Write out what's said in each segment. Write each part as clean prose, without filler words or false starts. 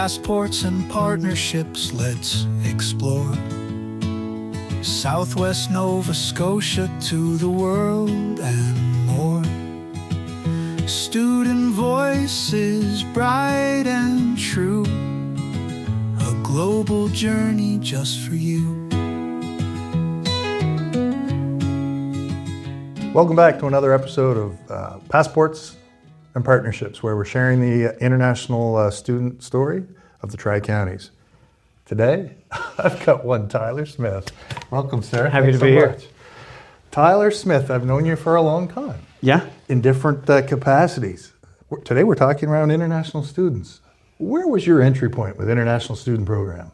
passports and partnerships, let's explore Southwest Nova Scotia to the world and more. Student voices, bright and true, a global journey just for you. Welcome back to another episode of Passports and Partnerships, where we're sharing the international student story of the Tri-Counties. Today, I've got one, Tyler Smith. Welcome, sir. Happy to be here. Tyler Smith, I've known you for a long time. Yeah. In different capacities. Today we're talking around international students. Where was your entry point with international student program?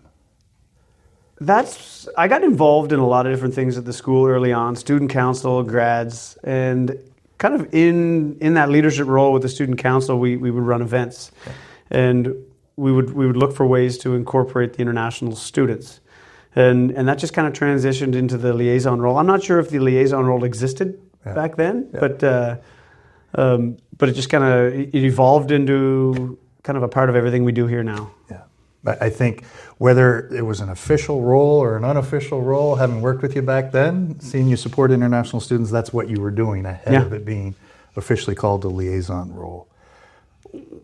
I got involved in a lot of different things at the school early on, student council, grads, and kind of in that leadership role with the student council, we would run events. Okay. And we would look for ways to incorporate the international students. And that just kind of transitioned into the liaison role. I'm not sure if the liaison role existed back then, but it just kind of it evolved into kind of a part of everything we do here now. Yeah. I think whether it was an official role or an unofficial role, having worked with you back then, seeing you support international students, that's what you were doing ahead of it being officially called the liaison role.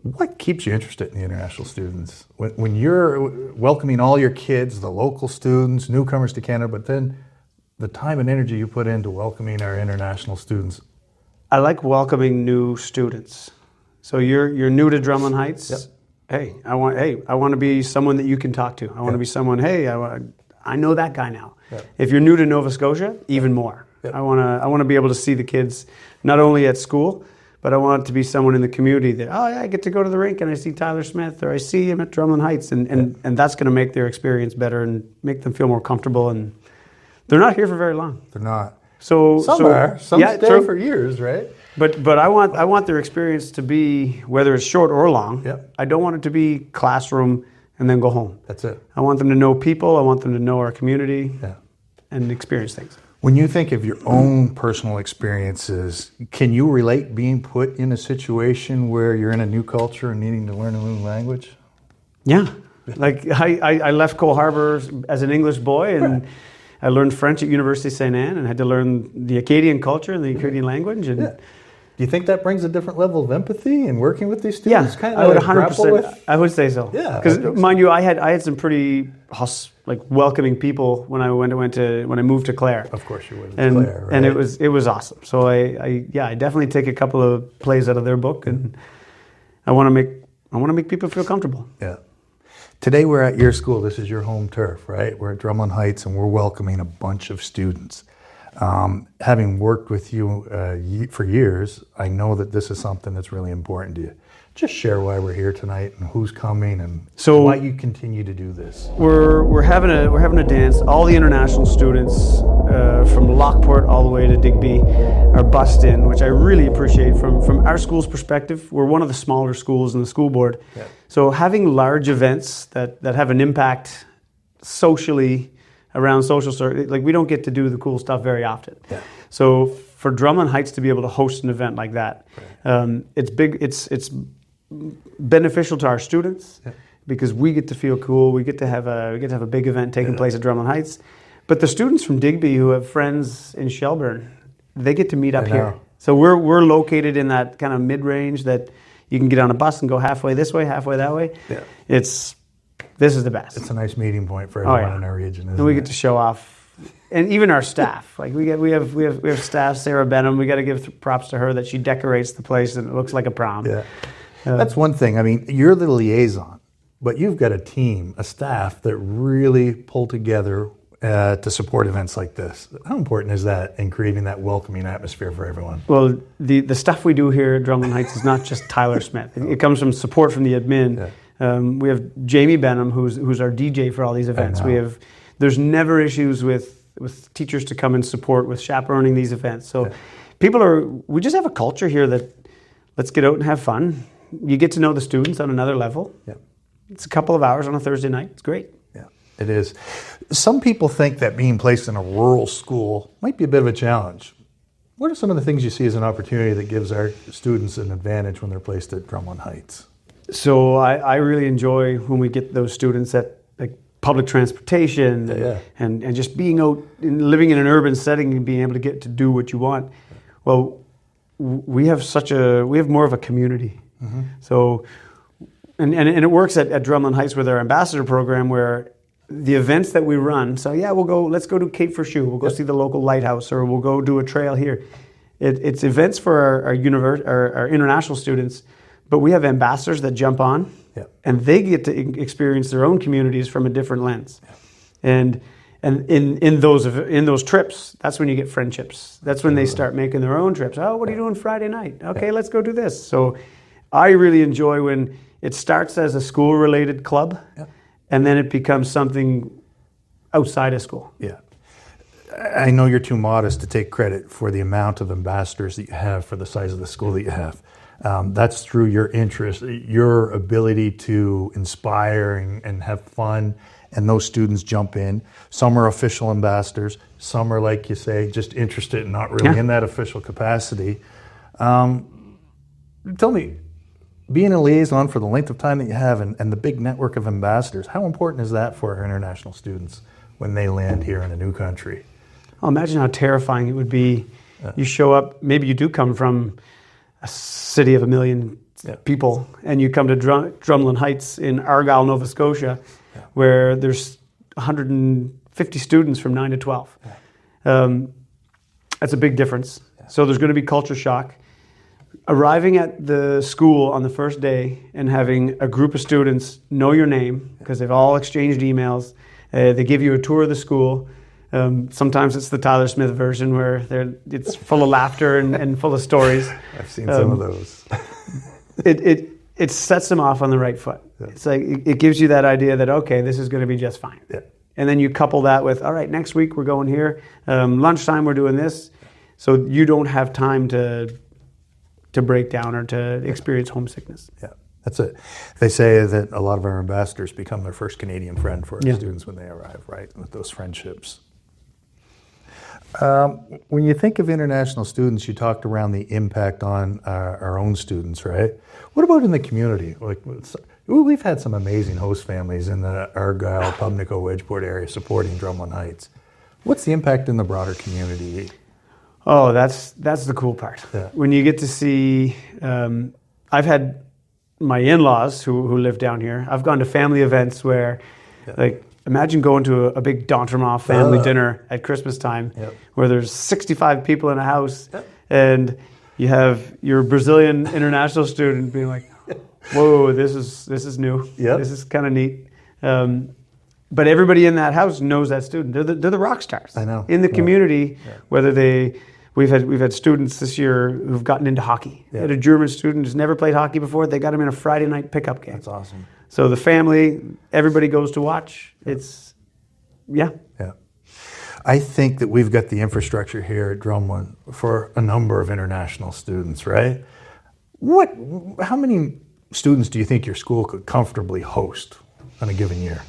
What keeps you interested in the international students? When you're welcoming all your kids, the local students, newcomers to Canada, but then the time and energy you put into welcoming our international students? I like welcoming new students. So you're new to Drumlin Heights? Yep. Hey, I want to be someone that you can talk to. I want to be someone, I know that guy now. Yep. If you're new to Nova Scotia, even more. Yep. I want to be able to see the kids not only at school, but I want it to be someone in the community that, I get to go to the rink and I see Tyler Smith, or I see him at Drumlin Heights, and that's going to make their experience better and make them feel more comfortable. And they're not here for very long. They're not. Some stay for years, right? But I want their experience to be, whether it's short or long, I don't want it to be classroom and then go home. That's it. I want them to know people, I want them to know our community and experience things. When you think of your own personal experiences, can you relate being put in a situation where you're in a new culture and needing to learn a new language? Yeah. Like I left Cole Harbour as an English boy, and I learned French at University of St. Anne and had to learn the Acadian culture and the Acadian language. And do you think that brings a different level of empathy in working with these students? Yeah, I would 100%. I would say so. Yeah, because mind you, I had some pretty welcoming people when I moved to Clare. Of course you would. And Clare, right? And it was awesome. So I definitely take a couple of plays out of their book, and I want to make people feel comfortable. Yeah. Today we're at your school. This is your home turf, right? We're at Drumlin Heights, and we're welcoming a bunch of students. Having worked with you for years, I know that this is something that's really important to you. Just share why we're here tonight and who's coming and why you continue to do this. We're having a dance. All the international students from Lockport all the way to Digby are bussed in, which I really appreciate from our school's perspective. We're one of the smaller schools in the school board. Yeah. So having large events that have an impact socially around social service, we don't get to do the cool stuff very often. Yeah. So for Drumlin Heights to be able to host an event like that, it's big. It's beneficial to our students because we get to feel cool. We get to have a big event taking place at Drumlin Heights. But the students from Digby who have friends in Shelburne, they get to meet up here. So we're located in that kind of mid-range that you can get on a bus and go halfway this way, halfway that way. Yeah. This is the best. It's a nice meeting point for everyone in our region, isn't it? And we get to show off, and even our staff. We have staff. Sarah Benham. We got to give props to her that she decorates the place and it looks like a prom. Yeah, that's one thing. I mean, you're the liaison, but you've got a team, a staff that really pull together to support events like this. How important is that in creating that welcoming atmosphere for everyone? Well, the stuff we do here at Drumlin Heights is not just Tyler Smith. It comes from support from the admin. Yeah. We have Jamie Benham, who's our DJ for all these events. There's never issues with teachers to come and support with chaperoning these events. So we just have a culture here that let's get out and have fun. You get to know the students on another level. Yeah. It's a couple of hours on a Thursday night. It's great. Yeah, it is. Some people think that being placed in a rural school might be a bit of a challenge. What are some of the things you see as an opportunity that gives our students an advantage when they're placed at Drumlin Heights? So I really enjoy when we get those students at like public transportation and just being out and living in an urban setting and being able to get to do what you want. Well, we have more of a community. Mm-hmm. So, and it works at Drumlin Heights with our ambassador program where the events that we run. So let's go to Cape for Shoe. We'll go see the local lighthouse, or we'll go do a trail here. It's events for our international students. But we have ambassadors that jump on, and they get to experience their own communities from a different lens. And in those trips, that's when you get friendships. That's when they start making their own trips. Oh, what are you doing Friday night? Okay, let's go do this. So I really enjoy when it starts as a school-related club, and then it becomes something outside of school. Yeah. I know you're too modest to take credit for the amount of ambassadors that you have for the size of the school that you have. That's through your interest, your ability to inspire and have fun, and those students jump in. Some are official ambassadors. Some are, like you say, just interested and not really in that official capacity. Tell me, being a liaison for the length of time that you have and the big network of ambassadors, how important is that for our international students when they land here in a new country? Oh, imagine how terrifying it would be. You show up, maybe you do come from a city of 1 million people, and you come to Drumlin Heights in Argyll, Nova Scotia, where there's 150 students from 9 to 12. That's a big difference. So there's going to be culture shock. Arriving at the school on the first day and having a group of students know your name, because they've all exchanged emails. They give you a tour of the school. Sometimes it's the Tyler Smith version where it's full of laughter and full of stories. I've seen some of those. It sets them off on the right foot. Yeah. It's like it gives you that idea that, okay, this is going to be just fine. Yeah. And then you couple that with, all right, next week we're going here. Lunchtime we're doing this. So you don't have time to break down or to experience homesickness. Yeah. That's it. They say that a lot of our ambassadors become their first Canadian friend for our students when they arrive, right? With those friendships. When you think of international students, you talked around the impact on our own students, right? What about in the community? Like, we've had some amazing host families in the Argyll, Pubnico, Wedgeport area supporting Drumlin Heights. What's the impact in the broader community? Oh, that's the cool part. Yeah. When you get to see, I've had my in-laws who live down here. I've gone to family events where, like, imagine going to a big D'Entremont family dinner at Christmas time where there's 65 people in a house and you have your Brazilian international student being like, whoa, this is new. Yep. This is kind of neat. But everybody in that house knows that student. They're the rock stars. I know. In the community, whether we've had students this year who've gotten into hockey. We had a German student who's never played hockey before. They got him in a Friday night pickup game. That's awesome. So the family, everybody goes to watch. It's, Yeah. I think that we've got the infrastructure here at Drumlin for a number of international students, right? How many students do you think your school could comfortably host on a given year?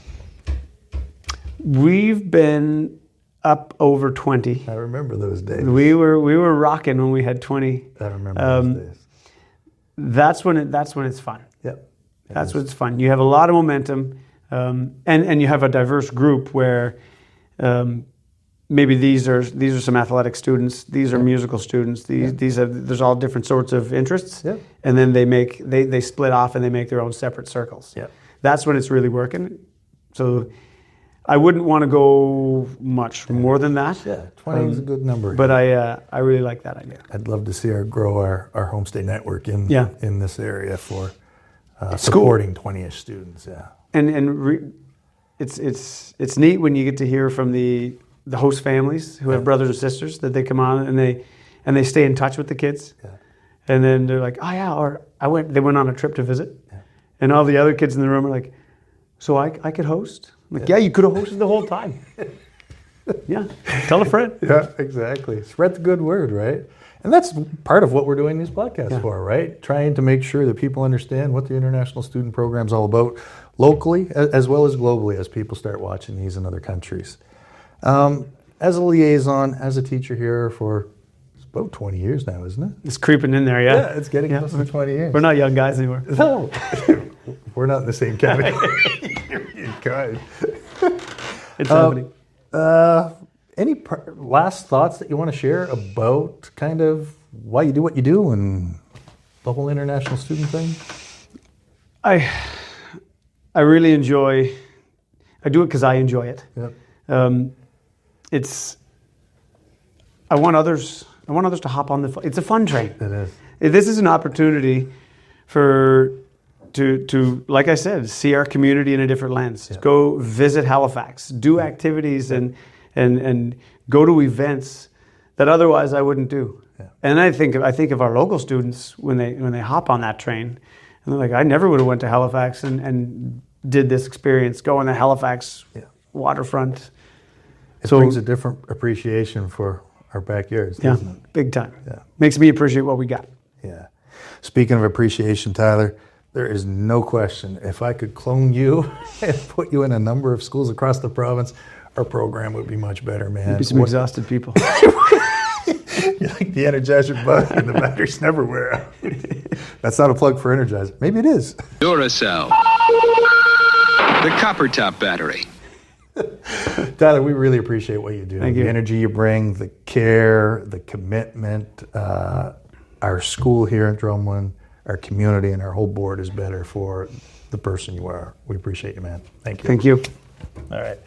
We've been up over 20. I remember those days. We were rocking when we had 20. I remember those days. That's when it's fun. Yep. That's when it's fun. You have a lot of momentum, and you have a diverse group where maybe these are some athletic students, these are musical students, there's all different sorts of interests, and then they split off and they make their own separate circles. That's when it's really working. So I wouldn't want to go much more than that. 20 is a good number. But I really like that idea. I'd love to see grow our homestay network in this area for supporting 20-ish students. It's neat when you get to hear from the host families who have brothers and sisters that they come on and they stay in touch with the kids. And then they're like, they went on a trip to visit. And all the other kids in the room are like, so I could host? I'm like, you could have hosted the whole time. Tell a friend. Yeah, exactly. Spread the good word, right? And that's part of what we're doing these podcasts for, right? Trying to make sure that people understand what the International Student Program's all about locally as well as globally as people start watching these in other countries. As a liaison, as a teacher here for about 20 years now, isn't it? It's creeping in there, Yeah, it's getting close to 20 years. We're not young guys anymore. No. We're not in the same category. You're kind. It's happening. Any last thoughts that you want to share about kind of why you do what you do and the whole international student thing? I really enjoy. I do it because I enjoy it. Yep. I want others to hop on it's a fun train. It is. This is an opportunity to like I said, see our community in a different lens. Yeah. Go visit Halifax, do activities and go to events that otherwise I wouldn't do. Yeah. And I think of our local students when they hop on that train, and they're like, I never would have went to Halifax and did this experience, go on the Halifax waterfront. It brings a different appreciation for our backyards, doesn't it? Big time. Yeah. Makes me appreciate what we got. Yeah. Speaking of appreciation, Tyler, there is no question. If I could clone you and put you in a number of schools across the province, our program would be much better, man. There'd be some exhausted people. You're like the Energizer Bunny and the batteries never wear out. That's not a plug for Energizer. Maybe it is. Duracell. The copper top battery. Tyler, we really appreciate what you do. Thank you. The energy you bring, the care, the commitment. Our school here in Drumlin, our community, and our whole board is better for the person you are. We appreciate you, man. Thank you. Thank you. All right.